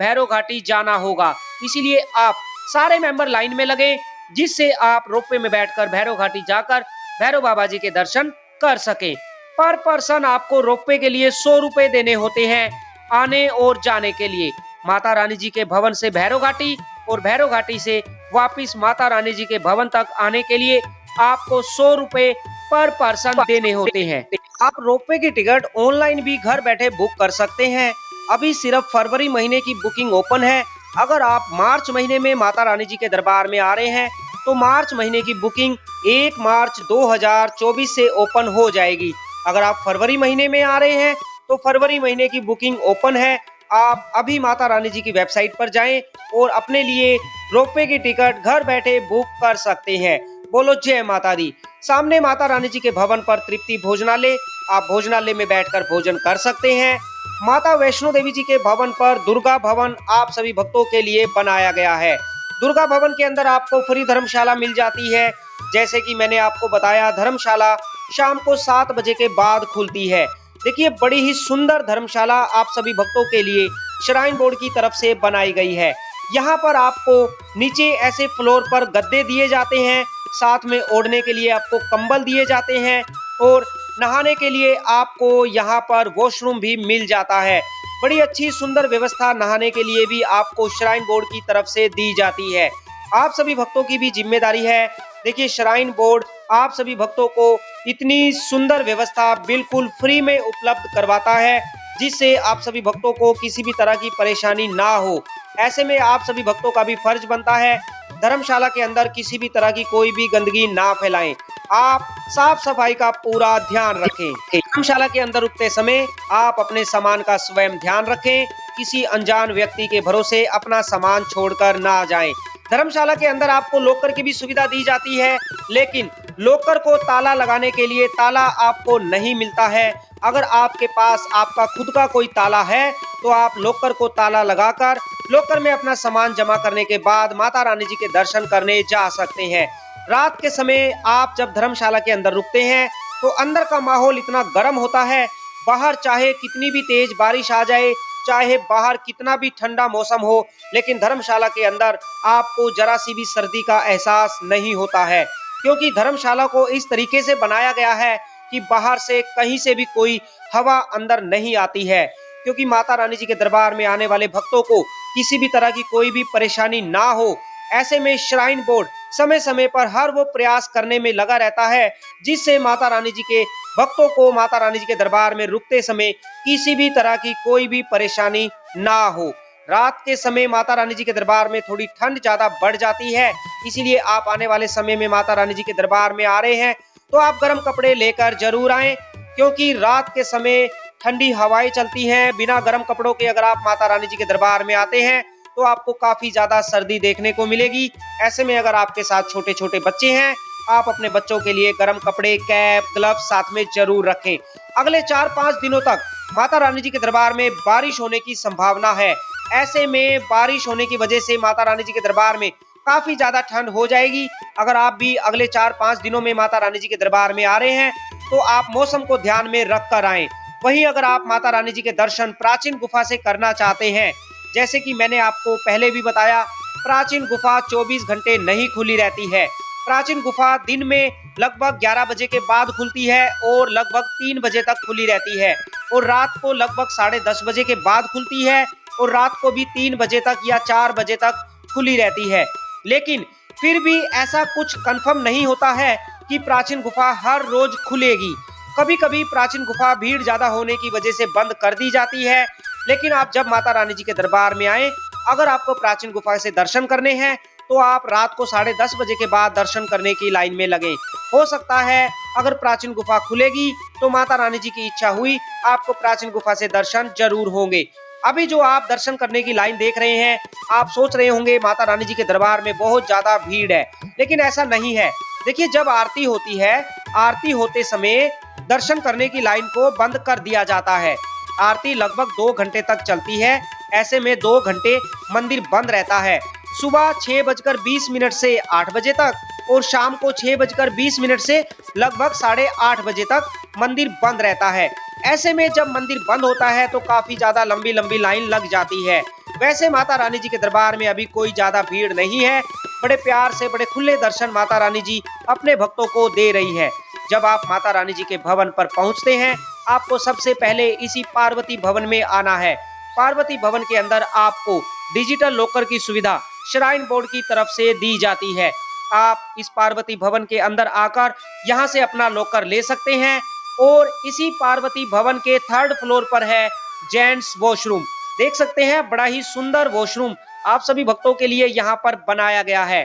भैरव घाटी जाना होगा। इसीलिए आप सारे मेंबर लाइन में लगे, जिससे आप रोपवे में बैठकर भैरव घाटी जाकर भैरव बाबा जी के दर्शन कर सके। पर पर्सन आपको रोपवे के लिए 100 रुपए देने होते हैं आने और जाने के लिए। माता रानी जी के भवन से भैरव घाटी और भैरव घाटी से वापिस माता रानी जी के भवन तक आने के लिए आपको 100 रुपए पर पर्सन देने होते हैं। आप रोपवे की टिकट ऑनलाइन भी घर बैठे बुक कर सकते हैं। अभी सिर्फ फरवरी महीने की बुकिंग ओपन है। अगर आप मार्च महीने में माता रानी जी के दरबार में आ रहे हैं तो मार्च महीने की बुकिंग 1 मार्च 2024 से ओपन हो जाएगी। अगर आप फरवरी महीने में आ रहे हैं तो फरवरी महीने की बुकिंग ओपन है। आप अभी माता रानी जी की वेबसाइट पर जाएं और अपने लिए रोपवे की टिकट घर बैठे बुक कर सकते हैं। बोलो जय माता दी। सामने माता रानी जी के भवन पर तृप्ति भोजनालय, आप भोजनालय में बैठकर भोजन कर सकते हैं। माता वैष्णो देवी जी के भवन पर दुर्गा भवन आप सभी भक्तों के लिए बनाया गया है। दुर्गा भवन के अंदर आपको फ्री धर्मशाला मिल जाती है। जैसे कि मैंने आपको बताया, धर्मशाला शाम को 7 बजे के बाद खुलती है। देखिए, बड़ी ही सुंदर धर्मशाला आप सभी भक्तों के लिए श्राइन बोर्ड की तरफ से बनाई गई है। यहाँ पर आपको नीचे ऐसे फ्लोर पर गद्दे दिए जाते हैं, साथ में ओढ़ने के लिए आपको कंबल दिए जाते हैं और नहाने के लिए आपको यहाँ पर वॉशरूम भी मिल जाता है। बड़ी अच्छी सुंदर व्यवस्था नहाने के लिए भी आपको श्राइन बोर्ड की तरफ से दी जाती है। आप सभी भक्तों की भी जिम्मेदारी है। देखिए, श्राइन बोर्ड आप सभी भक्तों को इतनी सुंदर व्यवस्था बिल्कुल फ्री में उपलब्ध करवाता है, जिससे आप सभी भक्तों को किसी भी तरह की परेशानी ना हो। ऐसे में आप सभी भक्तों का भी फर्ज बनता है धर्मशाला के अंदर किसी भी तरह की कोई भी गंदगी ना फैलाएं। आप साफ सफाई का पूरा ध्यान रखें। धर्मशाला के अंदर रुकते समय आप अपने सामान का स्वयं ध्यान रखें। किसी अनजान व्यक्ति के भरोसे अपना सामान छोड़कर ना जाएं। धर्मशाला के अंदर आपको लॉकर की भी सुविधा दी जाती है, लेकिन लॉकर को ताला लगाने के लिए ताला आपको नहीं मिलता है। अगर आपके पास आपका खुद का कोई ताला है तो आप लॉकर को ताला लगाकर लॉकर में अपना सामान जमा करने के बाद माता रानी जी के दर्शन करने जा सकते हैं। रात के समय आप जब धर्मशाला के अंदर रुकते हैं तो अंदर का माहौल इतना गर्म होता है, बाहर चाहे कितनी भी तेज बारिश आ जाए, चाहे बाहर कितना भी ठंडा मौसम हो, लेकिन धर्मशाला के अंदर आपको जरा सी भी सर्दी का एहसास नहीं होता है, क्योंकि धर्मशाला को इस तरीके से बनाया गया है कि बाहर से कहीं से भी कोई हवा अंदर नहीं आती है। क्योंकि माता रानी जी के दरबार में आने वाले भक्तों को किसी भी तरह की कोई भी परेशानी ना हो, ऐसे में श्राइन बोर्ड समय समय पर हर वो प्रयास करने में लगा रहता है, जिससे माता रानी जी के भक्तों को माता रानी जी के दरबार में रुकते समय किसी भी तरह की कोई भी परेशानी ना हो। रात के समय माता रानी जी के दरबार में थोड़ी ठंड ज्यादा बढ़ जाती है, इसीलिए आप आने वाले समय में माता रानी जी के दरबार में आ रहे हैं तो आप गर्म कपड़े लेकर जरूर आएं, क्योंकि रात के समय ठंडी हवाएं चलती हैं। बिना गर्म कपड़ों के अगर आप माता रानी जी के दरबार में आते हैं तो आपको काफी ज्यादा सर्दी देखने को मिलेगी। ऐसे में अगर आपके साथ छोटे छोटे बच्चे हैं, आप अपने बच्चों के लिए गर्म कपड़े, कैप, ग्लव्स साथ में जरूर रखें। अगले 4-5 दिनों तक माता रानी जी के दरबार में बारिश होने की संभावना है। ऐसे में बारिश होने की वजह से माता रानी जी के दरबार में काफी ज्यादा ठंड हो जाएगी। अगर आप भी अगले 4-5 दिनों में माता रानी जी के दरबार में आ रहे हैं तो आप मौसम को ध्यान में रख कर आए। वहीं अगर आप माता रानी जी के दर्शन प्राचीन गुफा से करना चाहते हैं, जैसे कि मैंने आपको पहले भी बताया, प्राचीन गुफा 24 घंटे नहीं खुली रहती है। प्राचीन गुफा दिन में लगभग 11 बजे के बाद खुलती है और लगभग 3 बजे तक खुली रहती है, और रात को लगभग 10:30 बजे के बाद खुलती है और रात को भी 3 बजे तक या 4 बजे तक खुली रहती है। लेकिन फिर भी ऐसा कुछ कंफर्म नहीं होता है कि प्राचीन गुफा हर रोज खुलेगी। कभी कभी प्राचीन गुफा भीड़ ज्यादा होने की वजह से बंद कर दी जाती है। लेकिन आप जब माता रानी जी के दरबार में आए, अगर आपको प्राचीन गुफा से दर्शन करने हैं तो आप रात को 10:30 बजे के बाद दर्शन करने की लाइन में लगे। हो सकता है अगर प्राचीन गुफा खुलेगी तो माता रानी जी की इच्छा हुई आपको प्राचीन गुफा से दर्शन जरूर होंगे। अभी जो आप दर्शन करने की लाइन देख रहे हैं, आप सोच रहे होंगे माता रानी जी के दरबार में बहुत ज्यादा भीड़ है, लेकिन ऐसा नहीं है। देखिए, जब आरती होती है, आरती होते समय दर्शन करने की लाइन को बंद कर दिया जाता है। आरती लगभग 2 घंटे तक चलती है। ऐसे में 2 घंटे मंदिर बंद रहता है। सुबह 6:20 से 8 बजे तक और शाम को 6:20 से लगभग 8:30 बजे तक मंदिर बंद रहता है। ऐसे में जब मंदिर बंद होता है तो काफी ज्यादा लंबी लंबी लाइन लग जाती है। वैसे माता रानी जी के दरबार में अभी कोई ज्यादा भीड़ नहीं है। बड़े प्यार से, बड़े खुले दर्शन माता रानी जी अपने भक्तों को दे रही है। जब आप माता रानी जी के भवन पर पहुंचते हैं, आपको सबसे पहले इसी पार्वती भवन में आना है। पार्वती भवन के अंदर आपको डिजिटल लॉकर की सुविधा श्राइन बोर्ड की तरफ से दी जाती है। आप इस पार्वती भवन के अंदर आकर यहां से अपना लॉकर ले सकते हैं। और इसी पार्वती भवन के 3rd फ्लोर पर है जेंट्स वॉशरूम। देख सकते हैं, बड़ा ही सुंदर वॉशरूम आप सभी भक्तों के लिए यहाँ पर बनाया गया है।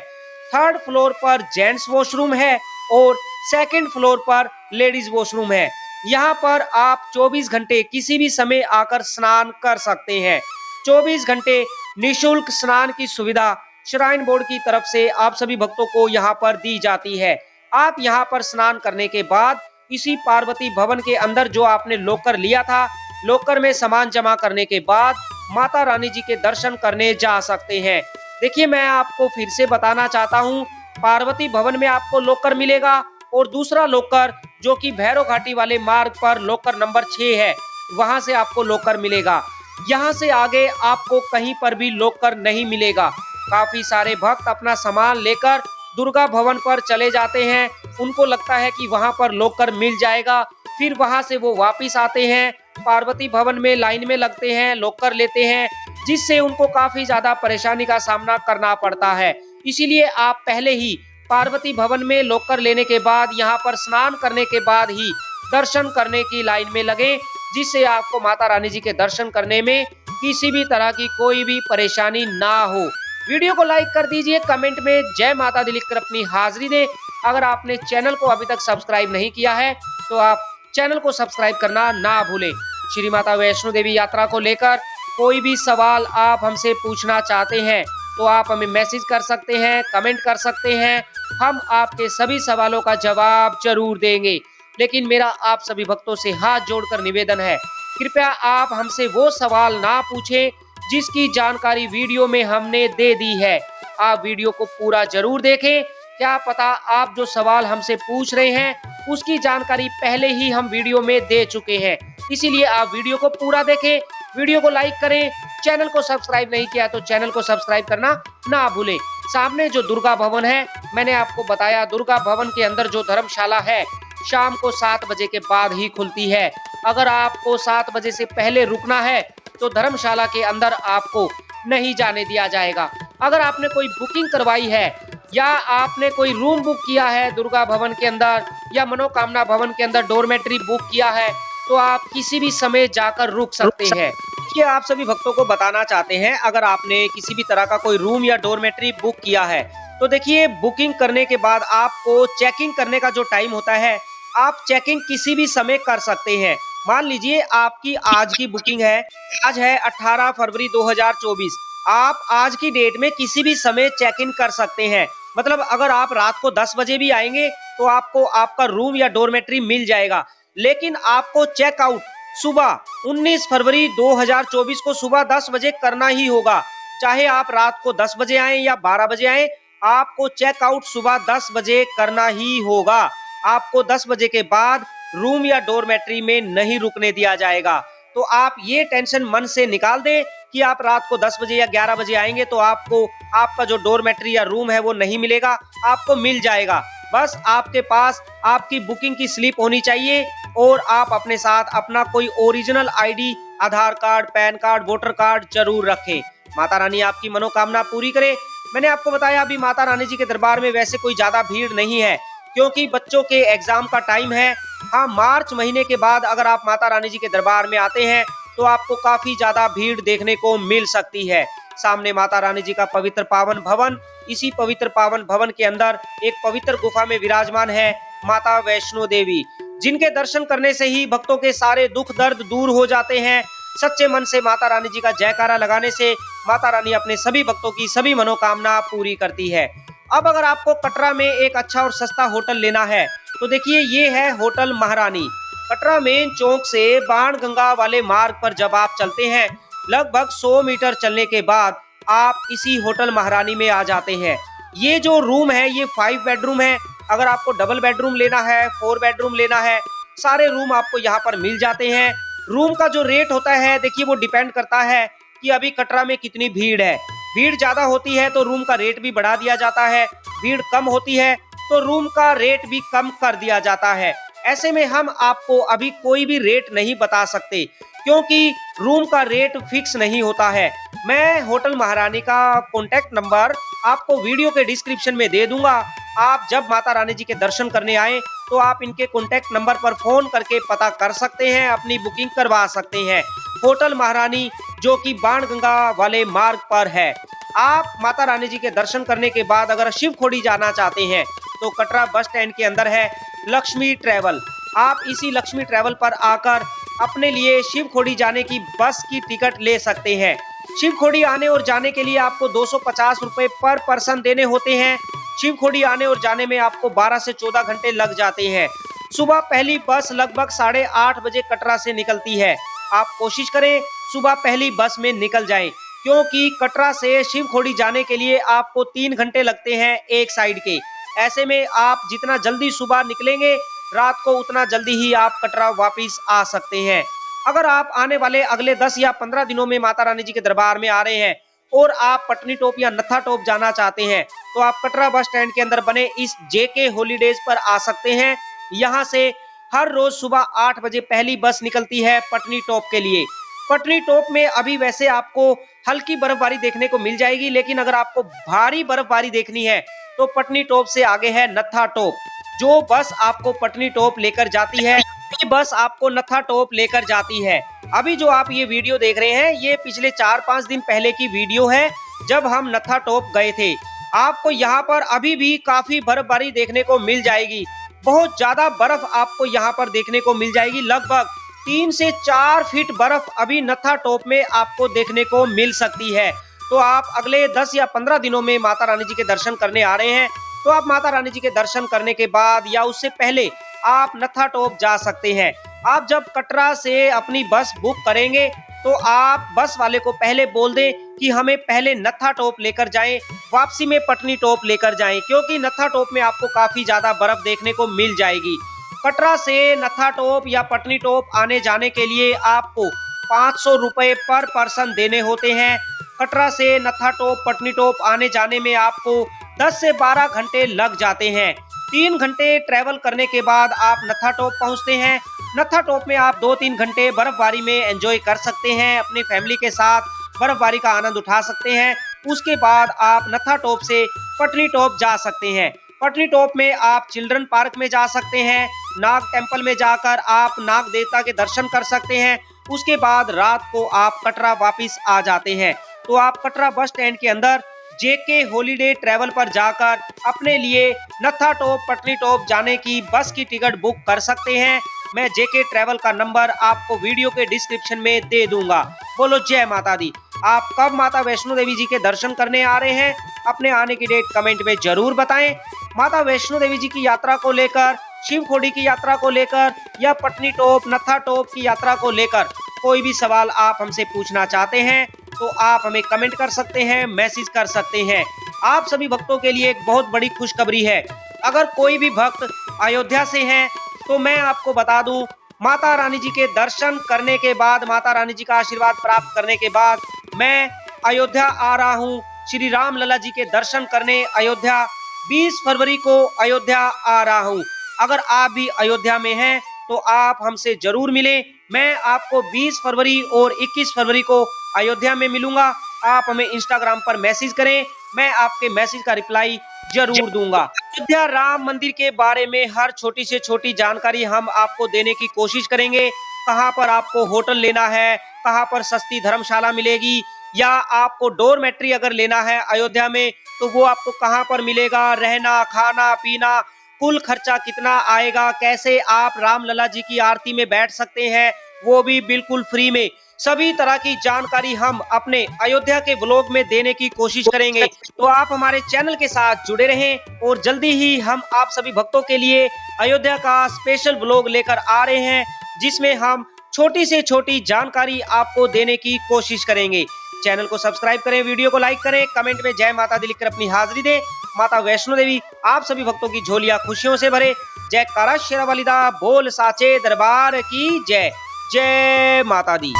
3rd फ्लोर पर जेंट्स वॉशरूम है और 2nd फ्लोर पर लेडीज वॉशरूम है। यहाँ पर आप 24 घंटे किसी भी समय आकर स्नान कर सकते हैं। 24 घंटे निःशुल्क स्नान की सुविधा श्राइन बोर्ड की तरफ से आप सभी भक्तों को यहाँ पर दी जाती है। आप यहाँ पर स्नान करने के बाद इसी पार्वती भवन के अंदर जो आपने लॉकर लिया था, लॉकर में सामान जमा करने के बाद माता रानी जी के दर्शन करने जा सकते हैं। देखिए, मैं आपको फिर से बताना चाहता हूँ, पार्वती भवन में आपको लॉकर मिलेगा और दूसरा लॉकर जो कि भैरव घाटी वाले मार्ग पर लॉकर नंबर 6 है, वहां से आपको लॉकर मिलेगा। यहाँ से आगे आपको कहीं पर भी लॉकर नहीं मिलेगा। काफी सारे भक्त अपना सामान लेकर दुर्गा भवन पर चले जाते हैं। उनको लगता है कि वहां पर लॉकर मिल जाएगा, फिर वहां से वो वापिस आते हैं, पार्वती भवन में लाइन में लगते हैं, लॉकर लेते हैं, जिससे उनको काफी ज्यादा परेशानी का सामना करना पड़ता है। इसीलिए आप पहले ही पार्वती भवन में लॉकर लेने के बाद, यहाँ पर स्नान करने के बाद ही दर्शन करने की लाइन में लगे, जिससे आपको माता रानी जी के दर्शन करने में किसी भी तरह की कोई भी परेशानी ना हो। वीडियो को लाइक कर दीजिए, कमेंट में जय माता दी लिखकर अपनी हाजिरी दें। अगर आपने चैनल को अभी तक सब्सक्राइब नहीं किया है तो आप चैनल को सब्सक्राइब करना ना भूलें। श्री माता वैष्णो देवी यात्रा को लेकर कोई भी सवाल आप हमसे पूछना चाहते हैं तो आप हमें मैसेज कर सकते हैं, कमेंट कर सकते हैं। हम आपके सभी सवालों का जवाब जरूर देंगे। लेकिन मेरा आप सभी भक्तों से हाथ जोड़कर निवेदन है, कृपया आप हमसे वो सवाल ना पूछें जिसकी जानकारी वीडियो में हमने दे दी है। आप वीडियो को पूरा जरूर देखें। क्या पता आप जो सवाल हमसे पूछ रहे हैं उसकी जानकारी पहले ही हम वीडियो में दे चुके हैं। इसीलिए आप वीडियो को पूरा देखें, वीडियो को लाइक करें, चैनल को सब्सक्राइब नहीं किया तो चैनल को सब्सक्राइब करना ना भूलें। सामने जो दुर्गा भवन है, मैंने आपको बताया, दुर्गा भवन के अंदर जो धर्मशाला है शाम को 7 बजे के बाद ही खुलती है। अगर आपको 7 बजे से पहले रुकना है तो धर्मशाला के अंदर आपको नहीं जाने दिया जाएगा। अगर आपने कोई बुकिंग करवाई है या आपने कोई रूम बुक किया है दुर्गा भवन के अंदर या मनोकामना भवन के अंदर डोरमेट्री बुक किया है तो आप किसी भी समय जाकर रुक सकते हैं। ये आप सभी भक्तों को बताना चाहते हैं, अगर आपने किसी भी तरह का कोई रूम या डोरमेट्री बुक किया है तो देखिए, बुकिंग करने के बाद आपको चेकिंग करने का जो टाइम होता है, आप चेकिंग किसी भी समय कर सकते हैं। मान लीजिए आपकी आज की बुकिंग है, आज है 18 फरवरी 2024। आप आज की डेट में किसी भी समय चेक इन कर सकते हैं। मतलब अगर आप रात को 10 बजे भी आएंगे तो आपको आपका रूम या डोरमेट्री मिल जाएगा। लेकिन आपको चेकआउट सुबह 19 फरवरी 2024 को सुबह 10 बजे करना ही होगा। चाहे आप रात को 10 बजे आए या 12 बजे आए, आपको चेकआउट सुबह 10 बजे करना ही होगा। आपको 10 बजे के बाद रूम या डॉर्मेट्री में नहीं रुकने दिया जाएगा। तो आप ये टेंशन मन से निकाल दें कि आप रात को 10 बजे या 11 बजे आएंगे तो आपको आपका जो डॉर्मेट्री या रूम है वो नहीं मिलेगा, आपको मिल जाएगा। बस आपके पास आपकी बुकिंग की स्लिप होनी चाहिए और आप अपने साथ अपना कोई original ID, Aadhaar card, pan card, voter card जरूर रखें। माता रानी आपकी मनोकामना पूरी करे। मैंने आपको बताया अभी माता रानी जी के दरबार में वैसे कोई ज्यादा भीड़ नहीं है क्योंकि बच्चों के एग्जाम का टाइम है। हाँ, मार्च महीने के बाद अगर आप माता रानी जी के दरबार में आते हैं तो आपको काफी ज्यादा भीड़ देखने को मिल सकती है। सामने माता रानी जी का पवित्र पावन भवन, इसी पवित्र पावन भवन के अंदर एक पवित्र गुफा में विराजमान है माता वैष्णो देवी, जिनके दर्शन करने से ही भक्तों के सारे दुख दर्द दूर हो जाते हैं। सच्चे मन से माता रानी जी का जयकारा लगाने से माता रानी अपने सभी भक्तों की सभी मनोकामना पूरी करती है। अब अगर आपको कटरा में एक अच्छा और सस्ता होटल लेना है तो देखिए ये है होटल महारानी। कटरा मेन चौक से बाणगंगा वाले मार्ग पर जब आप चलते हैं लगभग 100 मीटर चलने के बाद आप इसी होटल महारानी में आ जाते हैं। ये जो रूम है ये 5 बेडरूम है। अगर आपको डबल बेडरूम लेना है, 4 बेडरूम लेना है, सारे रूम आपको यहाँ पर मिल जाते हैं। रूम का जो रेट होता है देखिए वो डिपेंड करता है कि अभी कटरा में कितनी भीड़ है। भीड़ ज्यादा होती है तो रूम का रेट भी बढ़ा दिया जाता है, भीड़ कम होती है तो रूम का रेट भी कम कर दिया जाता है। ऐसे में हम आपको अभी कोई भी रेट नहीं बता सकते क्योंकि रूम का रेट फिक्स नहीं होता है। मैं होटल महारानी का कॉन्टैक्ट नंबर आपको वीडियो के डिस्क्रिप्शन में दे दूंगा। आप जब माता रानी जी के दर्शन करने आए तो आप इनके कॉन्टैक्ट नंबर पर फोन करके पता कर सकते हैं, अपनी बुकिंग करवा सकते हैं। होटल महारानी जो कि बाणगंगा वाले मार्ग पर है। आप माता रानी जी के दर्शन करने के बाद अगर शिवखोड़ी जाना चाहते हैं तो कटरा बस स्टैंड के अंदर है लक्ष्मी ट्रैवल। आप इसी लक्ष्मी ट्रैवल पर आकर अपने लिए शिवखोड़ी जाने की बस की टिकट ले सकते हैं। शिवखोड़ी आने और जाने के लिए आपको 250 रुपए पर पर्सन देने होते हैं। शिवखोड़ी आने और जाने में आपको 12 से 14 घंटे लग जाते हैं। सुबह पहली बस लगभग 8:30 बजे कटरा से निकलती है। आप कोशिश करें सुबह पहली बस में निकल जाएं क्योंकि कटरा से शिवखोड़ी जाने के लिए आपको 3 घंटे लगते हैं एक साइड के। ऐसे में आप जितना जल्दी सुबह निकलेंगे रात को उतना जल्दी ही आप कटरा वापस आ सकते हैं। अगर आप आने वाले अगले 10 या 15 दिनों में माता रानी जी के दरबार में आ रहे हैं और आप पटनी टॉप या नत्था टॉप जाना चाहते हैं तो आप कटरा बस स्टैंड के अंदर बने इस जेके हॉलीडेज पर आ सकते हैं। यहाँ से हर रोज सुबह 8 बजे पहली बस निकलती है पटनी टॉप के लिए। पटनी टॉप में अभी वैसे आपको हल्की बर्फबारी देखने को मिल जाएगी, लेकिन अगर आपको भारी बर्फबारी देखनी है तो पटनी टॉप से आगे है नत्था टॉप। जो बस आपको पटनी टॉप लेकर जाती है ये बस आपको नत्था टॉप लेकर जाती है। अभी जो आप ये वीडियो देख रहे हैं ये पिछले 4-5 दिन पहले की वीडियो है जब हम नत्था टॉप गए थे। आपको यहाँ पर अभी भी काफी बर्फबारी देखने को मिल जाएगी। बहुत ज्यादा बर्फ आपको यहाँ पर देखने को मिल जाएगी। लगभग 3 से 4 फीट बर्फ अभी नत्था टॉप में आपको देखने को मिल सकती है। तो आप अगले 10 या 15 दिनों में माता रानी जी के दर्शन करने आ रहे हैं तो आप माता रानी जी के दर्शन करने के बाद या उससे पहले आप नत्था टॉप जा सकते हैं। आप जब कटरा से अपनी बस बुक करेंगे तो आप बस वाले को पहले बोल दें कि हमें पहले नत्था टॉप लेकर जाएं, वापसी में पटनी टॉप लेकर जाएं, क्योंकि नत्था टॉप में आपको काफी ज्यादा बर्फ देखने को मिल जाएगी। कटरा से नत्था टॉप या पटनी टॉप आने जाने के लिए आपको 500 रुपए पर पर्सन देने होते हैं। कटरा से नत्था टॉप पटनी टॉप आने जाने में आपको 10 से 12 घंटे लग जाते हैं। 3 घंटे ट्रैवल करने के बाद आप नत्था टॉप पहुंचते हैं। नत्था टॉप में आप 2-3 घंटे बर्फबारी में एंजॉय कर सकते हैं, अपनी फैमिली के साथ बर्फबारी का आनंद उठा सकते हैं। उसके बाद आप नत्था टॉप से पटनी टॉप जा सकते हैं। पटनी टॉप में आप चिल्ड्रन पार्क में जा सकते हैं। नाग टेम्पल में जाकर आप नाग देवता के दर्शन कर सकते हैं। उसके बाद रात को आप कटरा वापस आ जाते हैं। तो आप कटरा बस स्टैंड के अंदर जेके हॉलीडे ट्रैवल पर जाकर अपने लिए नत्था टॉप पटनी टॉप जाने की बस की टिकट बुक कर सकते हैं। मैं जेके ट्रैवल का नंबर आपको वीडियो के डिस्क्रिप्शन में दे दूंगा। बोलो जय माता दी। आप कब माता वैष्णो देवी जी के दर्शन करने आ रहे हैं अपने आने की डेट कमेंट में जरूर बताएं। माता वैष्णो देवी जी की यात्रा को लेकर, शिवखोड़ी की यात्रा को लेकर या पटनी टॉप नत्था टॉप की यात्रा को लेकर कोई भी सवाल आप हमसे पूछना चाहते हैं तो आप हमें कमेंट कर सकते हैं, मैसेज कर सकते हैं। आप सभी भक्तों के लिए एक बहुत बड़ी खुशखबरी है। अगर कोई भी भक्त अयोध्या से है तो मैं आपको बता दूं, माता रानी जी के दर्शन करने के बाद, माता रानी जी का आशीर्वाद प्राप्त करने के बाद मैं अयोध्या आ रहा हूं श्री राम लला जी के दर्शन करने। अयोध्या 20 फरवरी को अयोध्या आ रहा हूं। अगर आप भी अयोध्या में हैं तो आप हमसे जरूर मिलें। मैं आपको 20 फरवरी और 21 फरवरी को अयोध्या में मिलूंगा। आप हमें इंस्टाग्राम पर मैसेज करें, मैं आपके मैसेज का रिप्लाई जरूर दूंगा। अयोध्या राम मंदिर के बारे में हर छोटी से छोटी जानकारी हम आपको देने की कोशिश करेंगे। कहां पर आपको होटल लेना है, कहां पर सस्ती धर्मशाला मिलेगी, या आपको डोरमेट्री अगर लेना है अयोध्या में तो वो आपको कहां पर मिलेगा, रहना खाना पीना, कुल खर्चा कितना आएगा, कैसे आप रामलला जी की आरती में बैठ सकते हैं वो भी बिल्कुल फ्री में, सभी तरह की जानकारी हम अपने अयोध्या के व्लॉग में देने की कोशिश करेंगे। तो आप हमारे चैनल के साथ जुड़े रहें और जल्दी ही हम आप सभी भक्तों के लिए अयोध्या का स्पेशल व्लॉग लेकर आ रहे हैं, जिसमें हम छोटी से छोटी जानकारी आपको देने की कोशिश करेंगे। चैनल को सब्सक्राइब करें, वीडियो को लाइक करें, कमेंट में जय माता दी लिखकर अपनी हाजिरी दें। माता वैष्णो देवी आप सभी भक्तों की झोलियां खुशियों से भरे। जय कारा शेरा वालिदा बोल साचे दरबार की जय। जय माता दी।